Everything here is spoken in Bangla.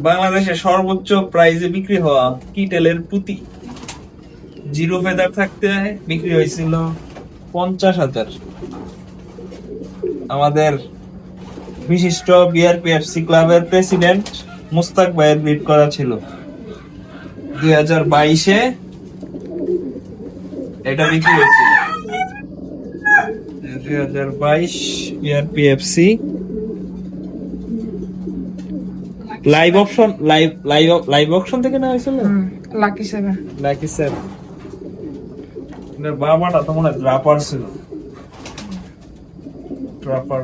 বাংলাদেশে সর্বোচ্চ প্রাইজে বিক্রি হওয়া কিটেলের পুঁতি জিরো ফেদার থাকতে বিক্রি হয়েছিল 50,000। আমাদের বিশিষ্ট বিআরপিএফসি ক্লাবের প্রেসিডেন্ট মুস্তাক ভাইয়ের বিট করা ছিল 2022-এ এটা বিক্রি হয়েছিল। 2022 BRPFC live option live option থেকে না হয়েছিল লাকি 7 লাকি স্যার বাবাটা তো মনে হয় ড্রাপার ছিল ড্রাপার